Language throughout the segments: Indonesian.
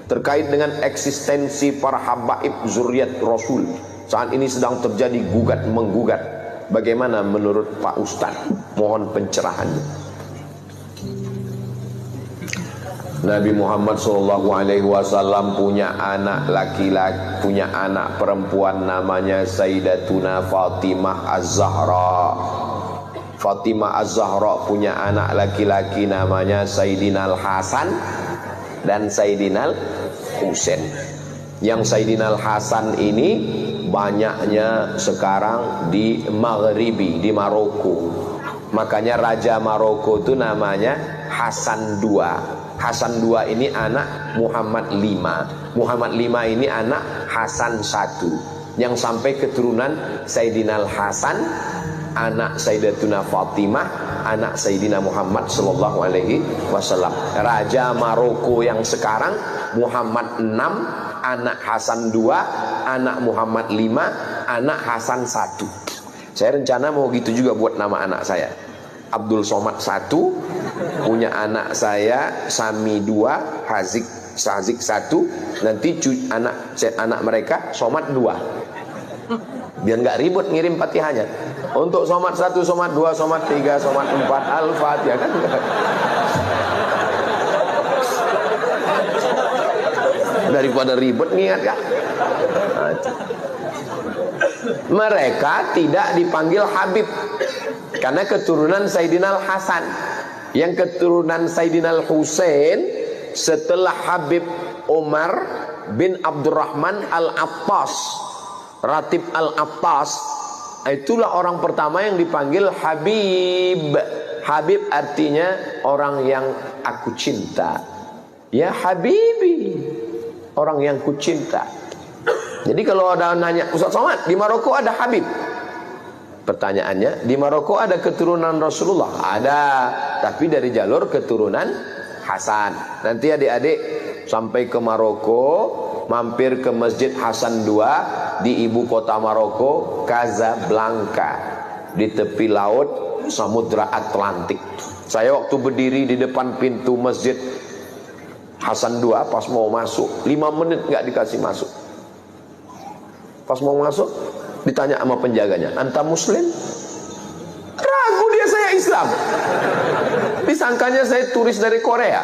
terkait dengan eksistensi para habaib zuriat Rasul. Saat ini sedang terjadi gugat menggugat. Bagaimana menurut Pak Ustadz? Mohon pencerahannya. Nabi Muhammad SAW punya anak laki-laki, punya anak perempuan namanya Sayyidatuna Fatimah Az-Zahra. Fatimah Az-Zahra punya anak laki-laki namanya Sayyidina Al-Hasan dan Sayyidina Al-Husain. Yang Sayyidina Al-Hasan ini banyaknya sekarang di Maghribi, di Maroko. Makanya Raja Maroko itu namanya Hasan II. Hasan II ini anak Muhammad V. Muhammad V ini anak Hasan I, yang sampai keturunan Sayyidina Al-Hasan, anak Sayyidatuna Fatimah, anak Sayyidina Muhammad sallallahu alaihi wasallam. Raja Maroko yang sekarang Muhammad VI, anak Hasan II, anak Muhammad V, anak Hasan I. Saya rencana mau gitu juga buat nama anak saya. Abdul Somad 1, punya anak saya Sami 2, Sazik 1, nanti anak mereka Somad 2. Biar nggak ribut ngirim Fatihahnya. Untuk Somad 1, Somad 2, Somad 3, Somad 4, Al-Fatihah kan. Daripada ribut ngingat kan. Mereka tidak dipanggil Habib karena keturunan Sayyidina Al-Hasan. Yang keturunan Sayyidina Al-Husain setelah Habib Umar bin Abdurrahman Al-Attas, Ratib Al-Attas, itulah orang pertama yang dipanggil Habib. Habib artinya orang yang aku cinta. Ya Habibi, orang yang ku cinta. Jadi kalau ada nanya, Ustaz Somad, di Maroko ada Habib? Pertanyaannya, di Maroko ada keturunan Rasulullah? Ada, tapi dari jalur keturunan Hasan. Nanti adik-adik sampai ke Maroko, mampir ke Masjid Hasan II di ibu kota Maroko, Casablanca, di tepi laut Samudra Atlantik. Saya waktu berdiri di depan pintu Masjid Hasan II, pas mau masuk 5 menit nggak dikasih masuk. Pas mau masuk ditanya sama penjaganya, anta muslim? Ragu dia, saya Islam. Disangkanya saya turis dari Korea.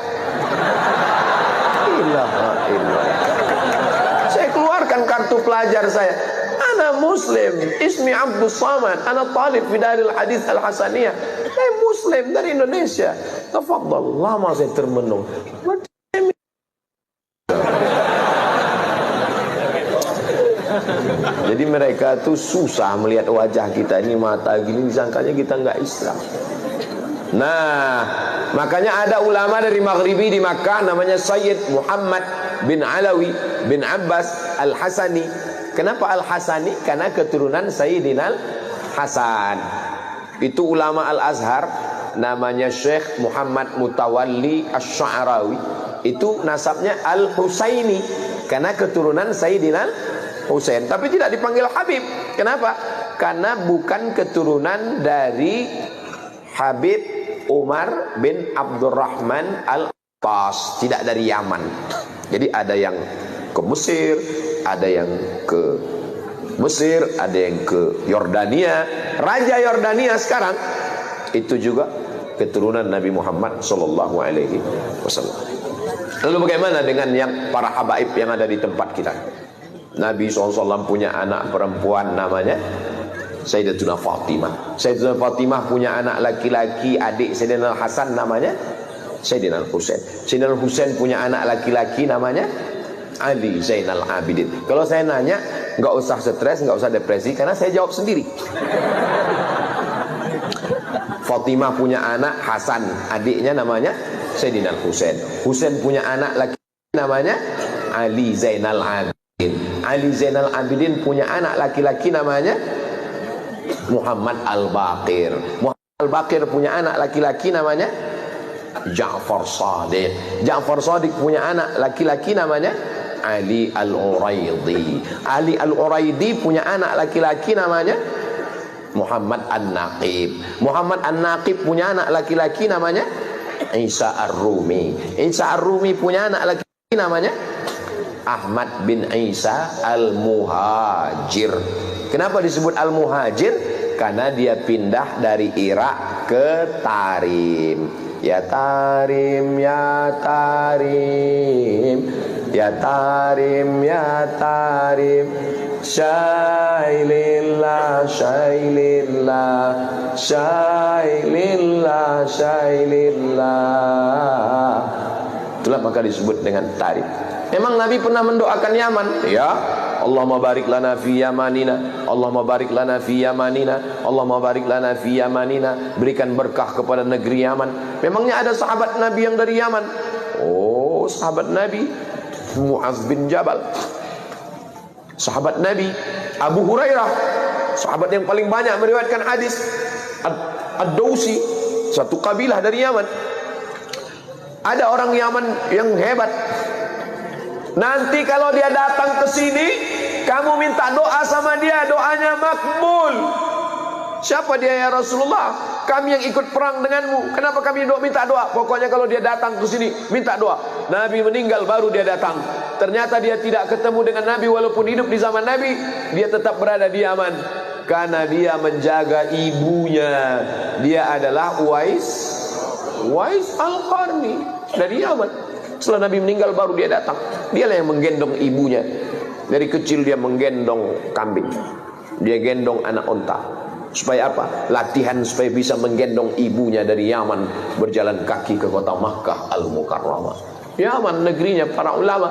Saya keluarkan kartu pelajar saya. Ana muslim, ismi Abdul Samad, ana talib fi Daril Hadis Al-Hasaniyah. Saya muslim dari Indonesia. Tafadhal. Lama saya termenung. Jadi mereka tuh susah melihat wajah kita ini, mata gini, disangkanya kita nggak Islam. Nah, makanya ada ulama dari Maghribi di Makkah namanya Sayyid Muhammad bin Alawi bin Abbas Al-Hasani. Kenapa Al-Hasani? Karena keturunan Sayyidina Al-Hasan. Itu ulama Al-Azhar namanya Syekh Muhammad Mutawalli Asy-Sya'rawi. Itu nasabnya Al-Husaini karena keturunan Sayyidina Husain, tapi tidak dipanggil Habib. Kenapa? Karena bukan keturunan dari Habib Umar bin Abdurrahman Al-Attas, tidak dari Yaman. Jadi ada yang ke Mesir, ada yang ke Mesir, ada yang ke Yordania. Raja Yordania sekarang itu juga keturunan Nabi Muhammad sallallahu alaihi wasallam. Lalu bagaimana dengan yang para habaib yang ada di tempat kita? Nabi SAW punya anak perempuan namanya Sayyidatuna Fatimah. Sayyidatuna Fatimah punya anak laki-laki, adik Sayyidina Hasan namanya Sayyidina Husain. Sayyidina Husain punya anak laki-laki namanya Ali Zainal Abidin. Kalau saya nanya, nggak usah stres, nggak usah depresi, karena saya jawab sendiri. Fatimah punya anak Hasan, adiknya namanya Sayyidina Husain. Husain punya anak laki namanya Ali Zainal Abidin. Ali Zainal Abidin punya anak laki-laki namanya Muhammad Al-Baqir. Muhammad Al-Baqir punya anak laki-laki namanya Ja'far Shadiq. Ja'far Shadiq punya anak laki-laki namanya Ali Al-Uraidi. Ali Al-Uraidi punya anak laki-laki namanya Muhammad An-Naqib. Muhammad An-Naqib punya anak laki-laki namanya Isa Ar-Rumi. Isa Ar-Rumi punya anak laki-laki namanya Ahmad bin Isa Al-Muhajir. Kenapa disebut Al-Muhajir? Karena dia pindah dari Irak ke Tarim. Ya Tarim, ya Tarim, ya Tarim, ya Tarim, Syailillah, Syailillah, Syailillah, Syailillah. Itulah maka disebut dengan Tarim. Memang Nabi pernah mendoakan Yaman, ya. Allahumma barik lana fi yamanina, Allahumma barik lana fi yamanina, Allahumma barik lana fi yamanina. Berikan berkah kepada negeri Yaman. Memangnya ada sahabat Nabi yang dari Yaman? Oh, sahabat Nabi Mu'adz bin Jabal, sahabat Nabi Abu Hurairah, sahabat yang paling banyak meriwayatkan hadis. Ad-Dausi, satu kabilah dari Yaman. Ada orang Yaman yang hebat. Nanti kalau dia datang ke sini, kamu minta doa sama dia, doanya makbul. Siapa dia ya Rasulullah? Kami yang ikut perang denganmu. Kenapa kami minta doa? Pokoknya kalau dia datang ke sini, minta doa. Nabi meninggal baru dia datang. Ternyata dia tidak ketemu dengan Nabi walaupun hidup di zaman Nabi. Dia tetap berada di Yaman karena dia menjaga ibunya. Dia adalah Uwais Al-Qarni dari Yaman. Setelah Nabi meninggal baru dia datang. Dialah yang menggendong ibunya. Dari kecil dia menggendong kambing, dia gendong anak onta. Supaya apa? Latihan supaya bisa menggendong ibunya dari Yaman, berjalan kaki ke kota Makkah Al-Mukarramah. Yaman negerinya para ulama.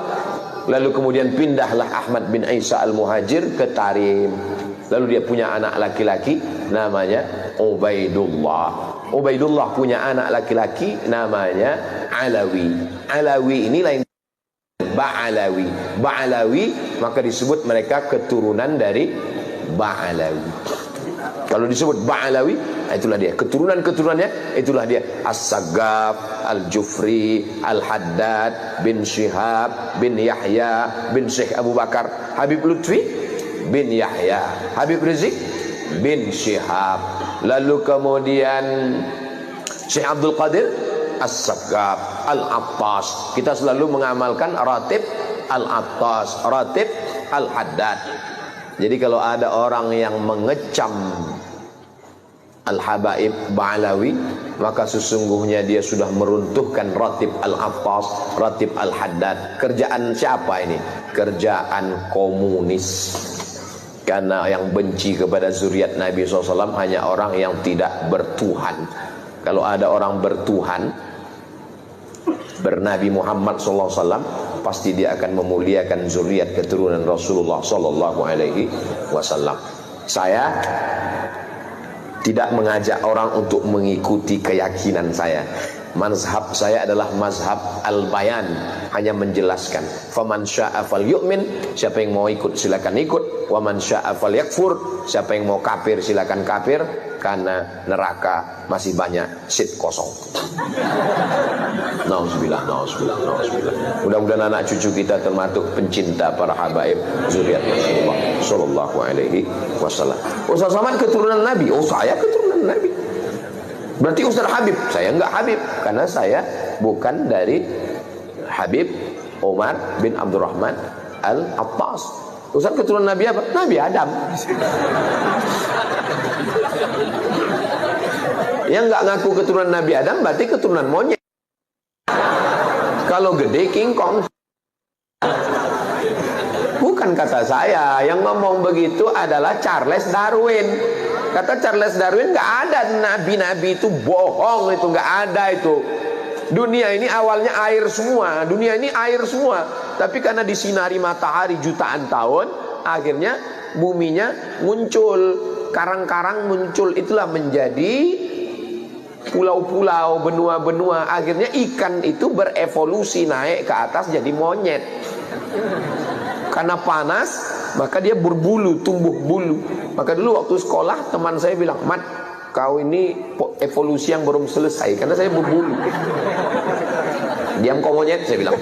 Lalu kemudian pindahlah Ahmad bin Isa Al-Muhajir ke Tarim. Lalu dia punya anak laki-laki namanya Ubaidullah. Ubaidullah punya anak laki-laki namanya Alawi. Alawi ini lain Ba'alawi. Ba'alawi maka disebut mereka keturunan dari Ba'alawi. Kalau disebut Ba'alawi, itulah dia. Keturunan-keturunannya, itulah dia. As-Saggaf, Al-Jufri, Al-Haddad, bin Syihab, bin Yahya, bin Syekh Abu Bakar, Habib Lutfi, bin Yahya, Habib Rizik, bin Syihab. Lalu kemudian Syekh Abdul Qadir As-Saggaf, Al-Attas. Kita selalu mengamalkan ratib Al-Attas, ratib Al-Haddad. Jadi kalau ada orang yang mengecam Al-Habaib Ba'alawi, maka sesungguhnya dia sudah meruntuhkan ratib Al-Attas, ratib Al-Haddad. Kerjaan siapa ini? Kerjaan komunis. Karena yang benci kepada zuriat Nabi SAW hanya orang yang tidak bertuhan. Kalau ada orang bertuhan, bernabi Muhammad SAW, pasti dia akan memuliakan zuriat keturunan Rasulullah SAW. Saya tidak mengajak orang untuk mengikuti keyakinan saya. Mazhab saya adalah mazhab al-bayan, hanya menjelaskan. Faman syaa falyu'min, siapa yang mau ikut silakan ikut. Wa man syaa falyakfur, siapa yang mau kafir silakan kafir, karena neraka masih banyak seat kosong. Nauzubillah, nauzubillah, nauzubillah. Mudah-mudahan anak cucu kita termasuk pencinta para habaib zuriat Rasulullah sallallahu alaihi wasallam. Ustaz Somad keturunan Nabi. Oh, saya keturunan Nabi. Berarti Ustaz Habib. Saya enggak Habib karena saya bukan dari Habib Umar bin Abdurrahman Al-Attas. Ustaz keturunan Nabi apa? Nabi Adam. Yang enggak ngaku keturunan Nabi Adam berarti keturunan monyet. Kalau gede King Kong. Bukan kata saya, yang ngomong begitu adalah Charles Darwin. Kata Charles Darwin, nggak ada nabi-nabi, itu bohong, itu nggak ada itu. Dunia ini awalnya air semua, dunia ini air semua. Tapi karena disinari matahari jutaan tahun, akhirnya buminya muncul, karang-karang muncul, itulah menjadi pulau-pulau, benua-benua. Akhirnya ikan itu berevolusi naik ke atas jadi monyet. Karena panas, maka dia berbulu, tumbuh bulu. Maka dulu waktu sekolah teman saya bilang, "Mat, kau ini evolusi yang belum selesai." Karena saya berbulu. Diam kau monyet, saya bilang.